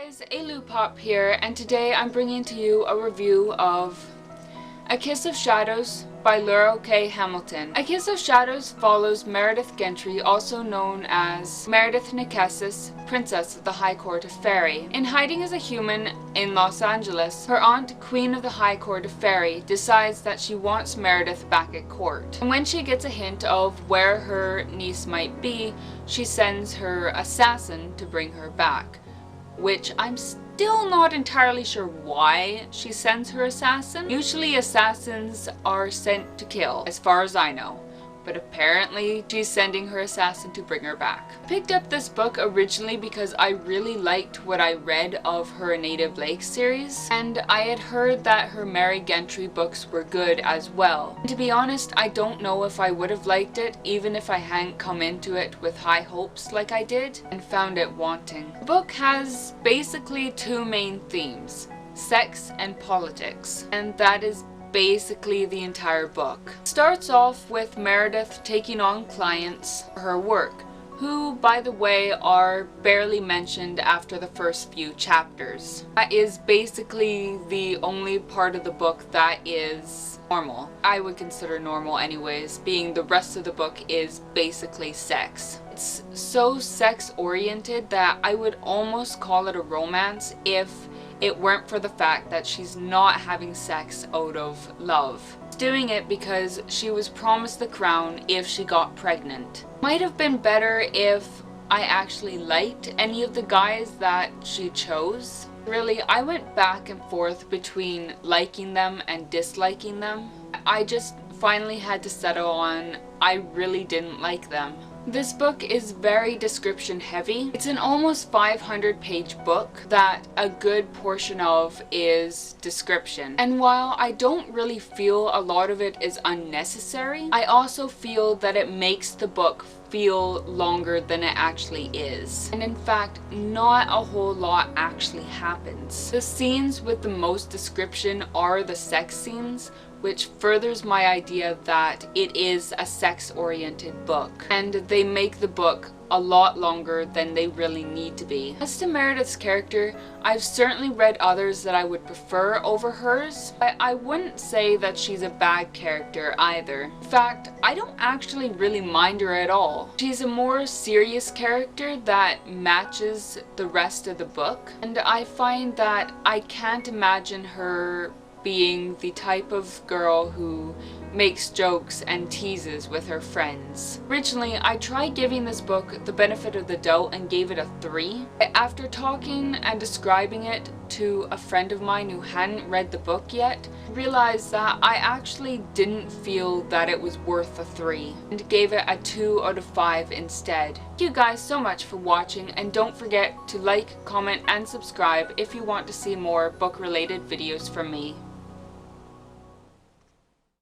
guys, AilouPup here, and today I'm bringing to you a review of A Kiss of Shadows by Laurell Hamilton. A Kiss of Shadows follows Meredith Gentry, also known as Meredith Nicesis, Princess of the High Court of Fairy. In hiding as a human in Los Angeles, her aunt, Queen of the High Court of Fairy, decides that she wants Meredith back at court. And when she gets a hint of where her niece might be, she sends her assassin to bring her back. Which I'm still not entirely sure why she sends her assassin. Usually assassins are sent to kill, as far as I know. But apparently she's sending her assassin to bring her back. I picked up this book originally because I really liked what I read of her Native Lake series, and I had heard that her Mary Gentry books were good as well. And to be honest, I don't know if I would have liked it even if I hadn't come into it with high hopes like I did and found it wanting. The book has basically two main themes: sex and politics, and that is basically the entire book. It starts off with Meredith taking on clients for her work, who, by the way, are barely mentioned after the first few chapters. That is basically the only part of the book that is normal. I would consider normal anyways, being the rest of the book is basically sex. It's so sex-oriented that I would almost call it a romance if it weren't for the fact that she's not having sex out of love. She's doing it because she was promised the crown if she got pregnant. Might have been better if I actually liked any of the guys that she chose. Really, I went back and forth between liking them and disliking them. I just finally had to settle on I really didn't like them. This book is very description heavy. It's an almost 500-page book that a good portion of is description. And while I don't really feel a lot of it is unnecessary, I also feel that it makes the book feel longer than it actually is. And in fact, not a whole lot actually happens. The scenes with the most description are the sex scenes, which furthers my idea that it is a sex-oriented book, and they make the book a lot longer than they really need to be. As to Meredith's character, I've certainly read others that I would prefer over hers, but I wouldn't say that she's a bad character either. In fact, I don't actually really mind her at all. She's a more serious character that matches the rest of the book, and I find that I can't imagine her being the type of girl who makes jokes and teases with her friends. Originally, I tried giving this book the benefit of the doubt and gave it a 3. After talking and describing it to a friend of mine who hadn't read the book yet, I realized that I actually didn't feel that it was worth a 3 and gave it a 2 out of 5 instead. Thank you guys so much for watching, and don't forget to like, comment, and subscribe if you want to see more book-related videos from me.